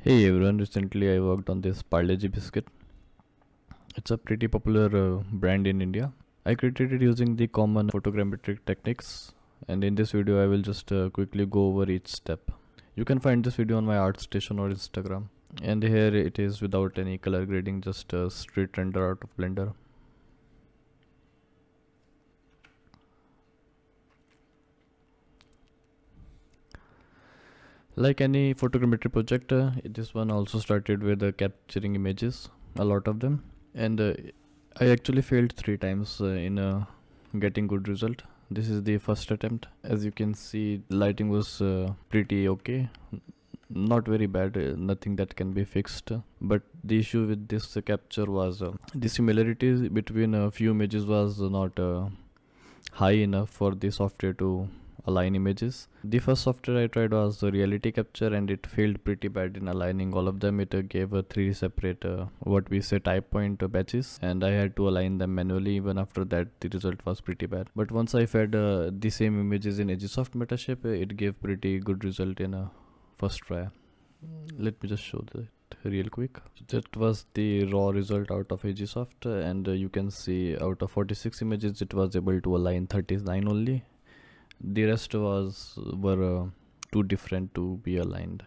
Hey everyone, recently I worked on this Parle G biscuit. It's a pretty popular brand in India. I created it using the common photogrammetric techniques, and in this video I will just quickly go over each step. You can find this video on my Artstation or Instagram. And here it is without any color grading, just a straight render out of Blender. Like any photogrammetry project, this one also started with capturing images, a lot of them, and I actually failed 3 times in getting good result. This is the first attempt. As you can see, lighting was pretty okay, not very bad, nothing that can be fixed. But the issue with this capture was the similarity between a few images was not high enough for the software to align images. The first software I tried was the reality capture, and it failed pretty bad in aligning all of them. It gave 3 separate what we say type point batches, and I had to align them manually. Even after that, the result was pretty bad. But once I fed the same images in Agisoft Metashape, it gave pretty good result in a first try. Let me just show that real quick. That was the raw result out of Agisoft, and you can see out of 46 images it was able to align 39 only. The rest were too different to be aligned,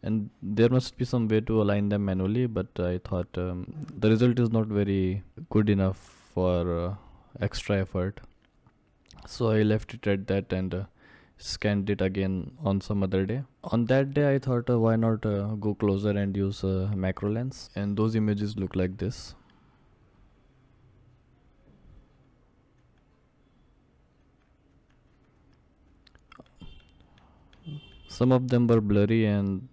and there must be some way to align them manually, but I thought the result is not very good enough for extra effort, so I left it at that and scanned it again on some other day. On that day I thought why not go closer and use macro lens, and those images look like this. Some of them were blurry, and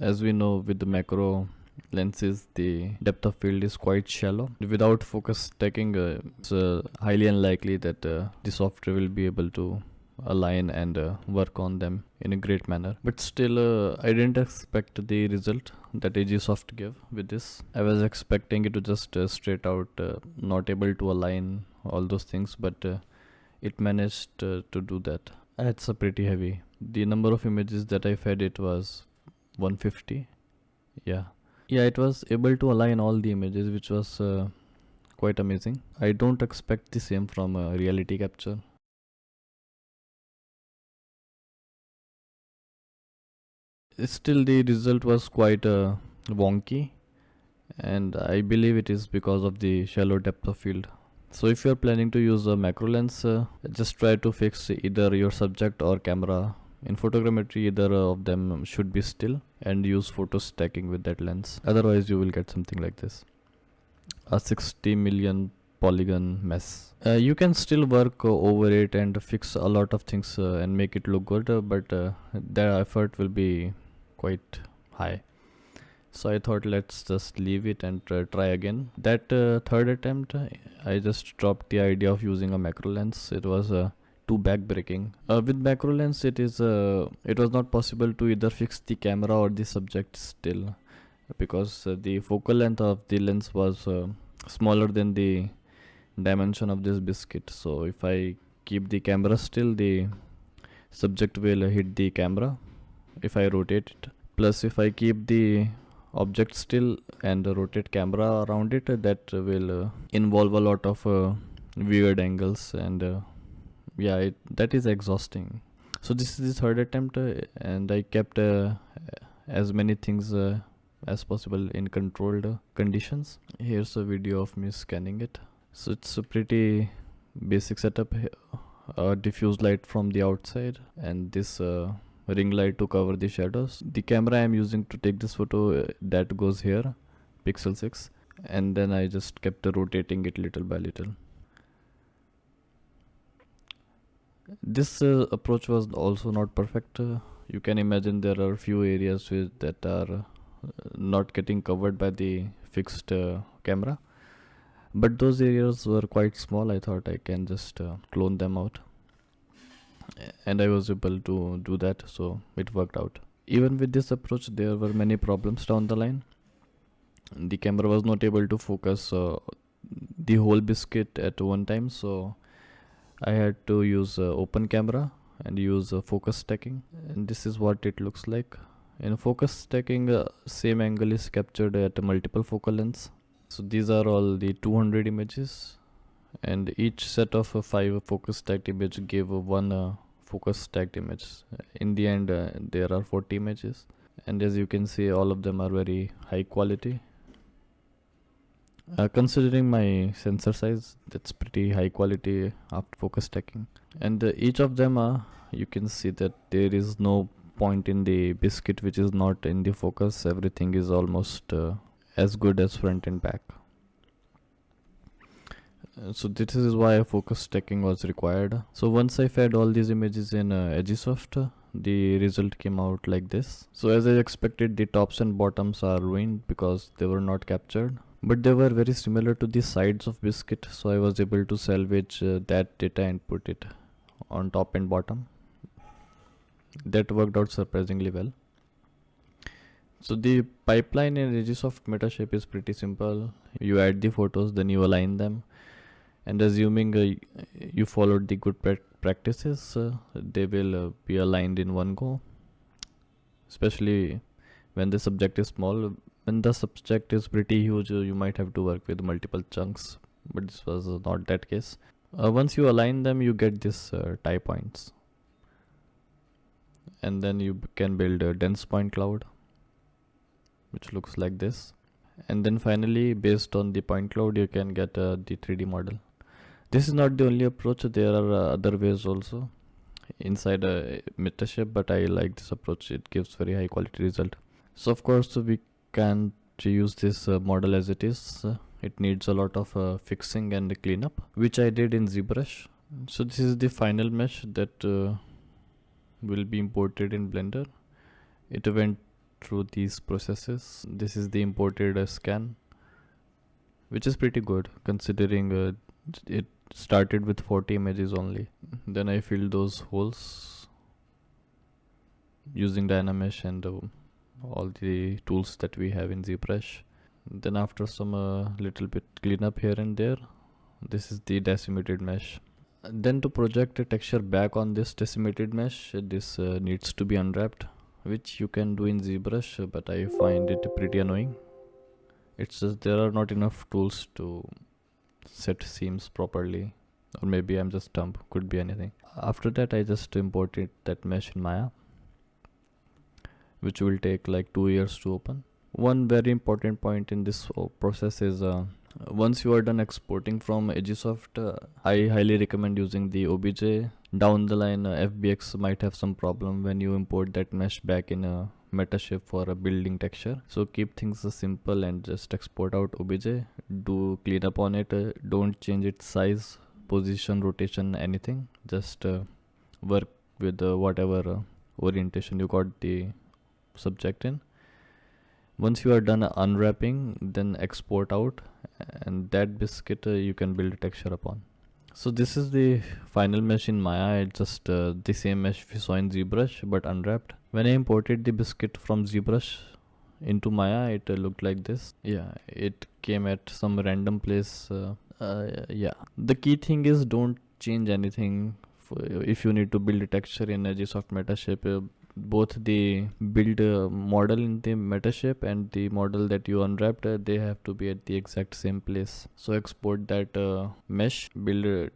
as we know, with the macro lenses the depth of field is quite shallow. Without focus stacking, it's highly unlikely that the software will be able to align and work on them in a great manner. But still, I didn't expect the result that Agisoft gave with this. I was expecting it to just straight out not able to align all those things, but it managed to do that. It's pretty heavy. The number of images that I fed it was 150. Yeah, it was able to align all the images, which was quite amazing. I don't expect the same from reality capture. Still, the result was quite wonky, and I believe it is because of the shallow depth of field. So if you are planning to use a macro lens, just try to fix either your subject or camera. In photogrammetry, either of them should be still, and use photo stacking with that lens. Otherwise you will get something like this, a 60 million polygon mess. You can still work over it and fix a lot of things and make it look good, but the effort will be quite high. So I thought let's just leave it and try again. That third attempt, I just dropped the idea of using a macro lens. It was too backbreaking. With macro lens, it was not possible to either fix the camera or the subject still, because the focal length of the lens was smaller than the dimension of this biscuit. So if I keep the camera still, the subject will hit the camera if I rotate it. Plus, if I keep the object still and rotate camera around it, that will involve a lot of weird angles, and that is exhausting. So this is the third attempt, and I kept as many things as possible in controlled conditions. Here's a video of me scanning it. So it's a pretty basic setup. A diffuse light from the outside, and this ring light to cover the shadows. The camera I am using to take this photo, that goes here, pixel 6, and then I just kept rotating it little by little. This approach was also not perfect. You can imagine there are few areas that are not getting covered by the fixed camera, but those areas were quite small. I thought I can just clone them out, and I was able to do that, so it worked out. Even with this approach, there were many problems down the line. The camera was not able to focus the whole biscuit at one time, so I had to use open camera and use focus stacking, and this is what it looks like. In focus stacking, same angle is captured at multiple focal lengths. So these are all the 200 images, and each set of 5 focus stacked image gave one focus stacked image. In the end, there are 40 images, and as you can see, all of them are very high quality. Considering my sensor size, that's pretty high quality after focus stacking. And each of them, you can see that there is no point in the biscuit which is not in the focus. Everything is almost as good as front and back. So this is why focus stacking was required. So once I fed all these images in Agisoft, the result came out like this. So as I expected, the tops and bottoms are ruined because they were not captured, but they were very similar to the sides of biscuit, so I was able to salvage that data and put it on top and bottom. That worked out surprisingly well. So the pipeline in Regisoft Metashape is pretty simple. You add the photos, then you align them, and assuming you followed the good practices, they will be aligned in one go, especially when the subject is small. When the subject is pretty huge, you might have to work with multiple chunks, but this was not that case. Once you align them, you get this tie points, and then you can build a dense point cloud, which looks like this. And then finally, based on the point cloud, you can get the 3D model. This is not the only approach. There are other ways also inside a Metashape, but I like this approach. It gives very high quality result. So of course we can't use this model as it is. It needs a lot of fixing and cleanup, which I did in ZBrush. So this is the final mesh that will be imported in Blender. It went through these processes. This is the imported scan, which is pretty good considering it started with 40 images only. Then I filled those holes using Dynamesh and all the tools that we have in ZBrush. Then after some little bit cleanup here and there, this is the decimated mesh. Then to project a texture back on this decimated mesh, this needs to be unwrapped, which you can do in ZBrush, but I find it pretty annoying. It's just there are not enough tools to set seams properly, or maybe I'm just dumb, could be anything. After that, I just imported that mesh in Maya, which will take like 2 years to open. One very important point in this process is once you are done exporting from Agisoft, I highly recommend using the OBJ. Down the line, FBX might have some problem when you import that mesh back in a Metashape for a building texture. So keep things simple and just export out OBJ. Do clean up on it. Don't change its size, position, rotation, anything. Just work with whatever orientation you got the subject in. Once you are done unwrapping, then export out, and that biscuit you can build a texture upon. So this is the final mesh in Maya. It's just the same mesh we saw in ZBrush but unwrapped. When I imported the biscuit from ZBrush into Maya, it looked like this. Yeah, it came at some random place. Yeah, the key thing is don't change anything. If you need to build a texture in Agisoft Metashape, both the build model in the Metashape and the model that you unwrapped, they have to be at the exact same place. So export that mesh, build a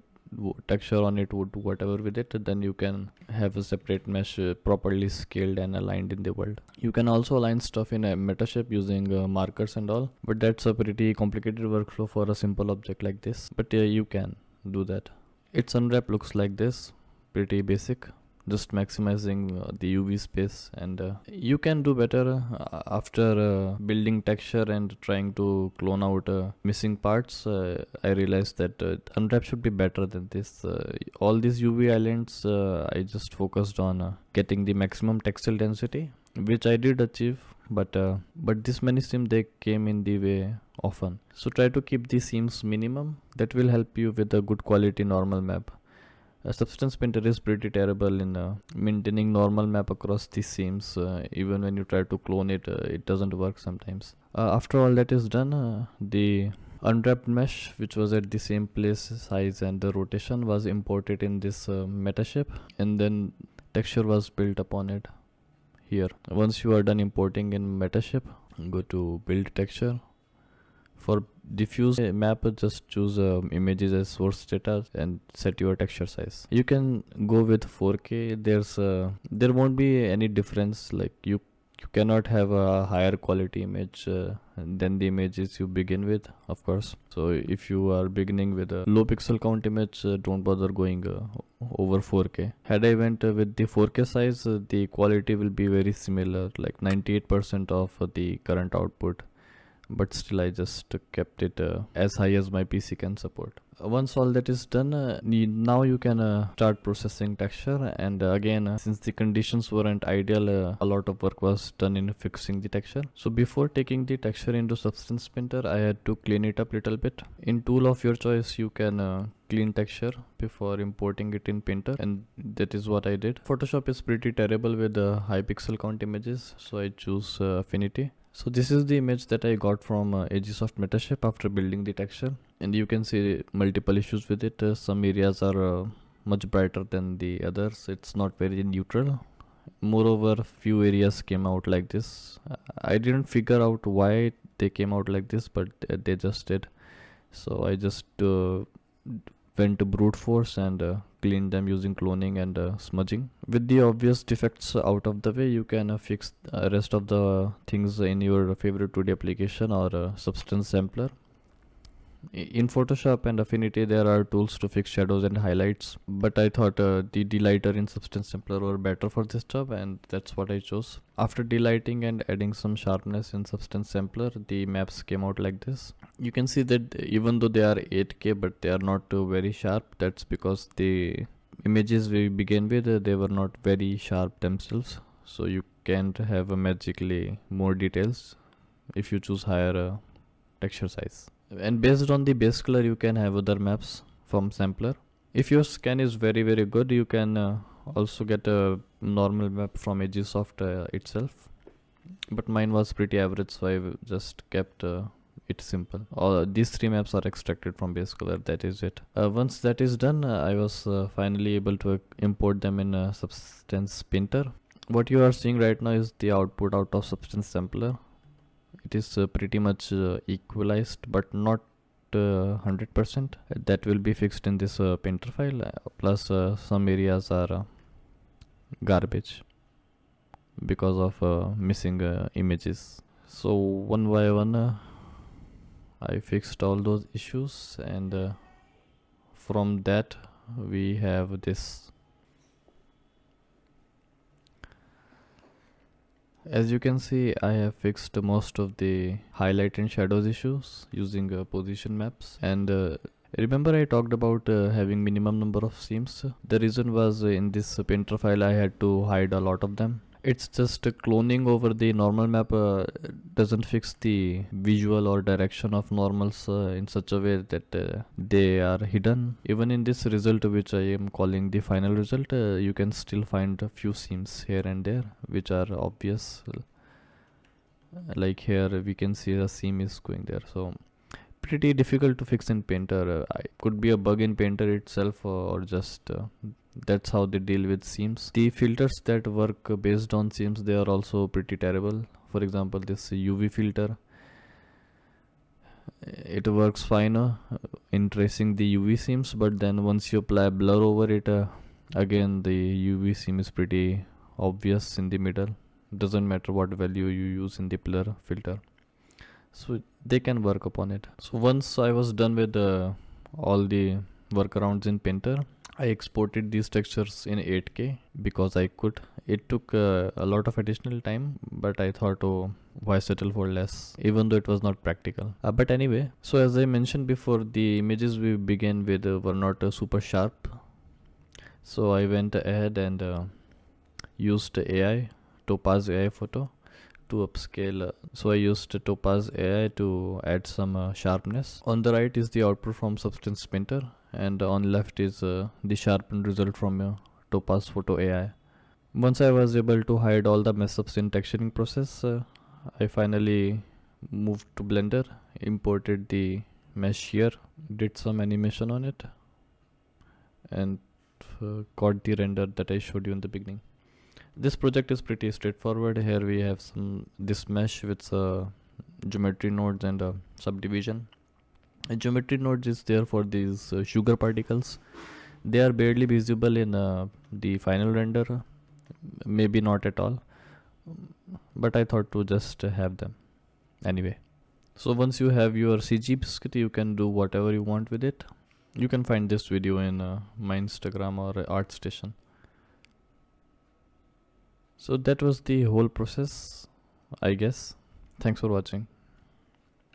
texture on it, do whatever with it, then you can have a separate mesh properly scaled and aligned in the world. You can also align stuff in a Metashape using markers and all, but that's a pretty complicated workflow for a simple object like this, but you can do that. Its unwrap looks like this, pretty basic, just maximizing the UV space, and you can do better after building texture and trying to clone out missing parts. I realized that unwrap should be better than this. All these UV islands, I just focused on getting the maximum textile density, which I did achieve, but this many seams, they came in the way often. So try to keep the seams minimum. That will help you with a good quality normal map. Substance Painter is pretty terrible in maintaining normal map across the seams. Even when you try to clone it, it doesn't work sometimes. After all that is done, the unwrapped mesh, which was at the same place, size and the rotation, was imported in this Metashape, and then texture was built upon it. here. Once you are done importing in Metaship, go to build texture. For diffuse map, just choose images as source data and set your texture size. You can go with 4K. There won't be any difference, like you cannot have a higher quality image than the images you begin with, of course. So if you are beginning with a low pixel count image, don't bother going over 4K. Had I went with the 4K size, the quality will be very similar, like 98% of the current output, but still I just kept it as high as my PC can support. Once all that is done, now you can start processing texture. And again, since the conditions weren't ideal, a lot of work was done in fixing the texture. So before taking the texture into Substance Painter, I had to clean it up little bit. In tool of your choice, you can clean texture before importing it in Painter, and that is what I did. Photoshop is pretty terrible with high pixel count images, so I choose Affinity. So this is the image that I got from Agisoft Metaship after building the texture, and you can see multiple issues with it. Some areas are much brighter than the others. It's not very neutral. Moreover, few areas came out like this. I didn't figure out why they came out like this, but they just did. So I just went to brute force and cleaned them using cloning and smudging. With the obvious defects out of the way, you can fix rest of the things in your favorite 2D application or Substance Sampler. In Photoshop and Affinity, there are tools to fix shadows and highlights, but I thought the delighter in Substance Sampler were better for this job, and that's what I chose. After delighting and adding some sharpness in Substance Sampler, the maps came out like this. You can see that even though they are 8K, but they are not very sharp. That's because the images we began with, they were not very sharp themselves, so you can't have magically more details if you choose higher texture size. And based on the base color, you can have other maps from sampler. If your scan is very good, you can also get a normal map from Agisoft itself, but mine was pretty average, so I just kept it simple. All these three maps are extracted from base color. That is it. Once that is done, I was finally able to import them in Substance Painter. What you are seeing right now is the output out of Substance Sampler. It is pretty much equalized, but not 100%. That will be fixed in this painter file. Plus some areas are garbage because of missing images. So one by one I fixed all those issues, and from that we have this. As you can see, I have fixed most of the highlight and shadows issues using position maps. And remember I talked about having minimum number of seams. The reason was in this painter file I had to hide a lot of them. It's just cloning over the normal map doesn't fix the visual or direction of normals in such a way that they are hidden. Even in this result, which I am calling the final result, you can still find a few seams here and there which are obvious. Like here we can see a seam is going there, so pretty difficult to fix in Painter. It could be a bug in Painter itself, or just that's how they deal with seams. The filters that work based on seams, they are also pretty terrible. For example, this UV filter, it works fine in tracing the UV seams, but then once you apply blur over it, again the UV seam is pretty obvious in the middle. Doesn't matter what value you use in the blur filter, so they can work upon it. So once I was done with all the workarounds in Painter, I exported these textures in 8K because I could. It took a lot of additional time, but I thought, oh, why settle for less, even though it was not practical. But anyway, so as I mentioned before, the images we began with were not super sharp. So I went ahead and used AI, Topaz AI photo, to upscale. So I used Topaz AI to add some sharpness. On the right is the output from Substance Painter, and on left is the sharpened result from Topaz Photo AI. Once I was able to hide all the mess ups in texturing process, I finally moved to Blender, imported the mesh here, did some animation on it, and got the render that I showed you in the beginning. This project is pretty straightforward. Here we have this mesh with geometry nodes and subdivision. A geometry nodes is there for these sugar particles. They are barely visible in the final render, maybe not at all, but I thought to just have them anyway. So once you have your CG biscuit, you can do whatever you want with it. You can find this video in my Instagram or Artstation. So that was the whole process, I guess. Thanks for watching.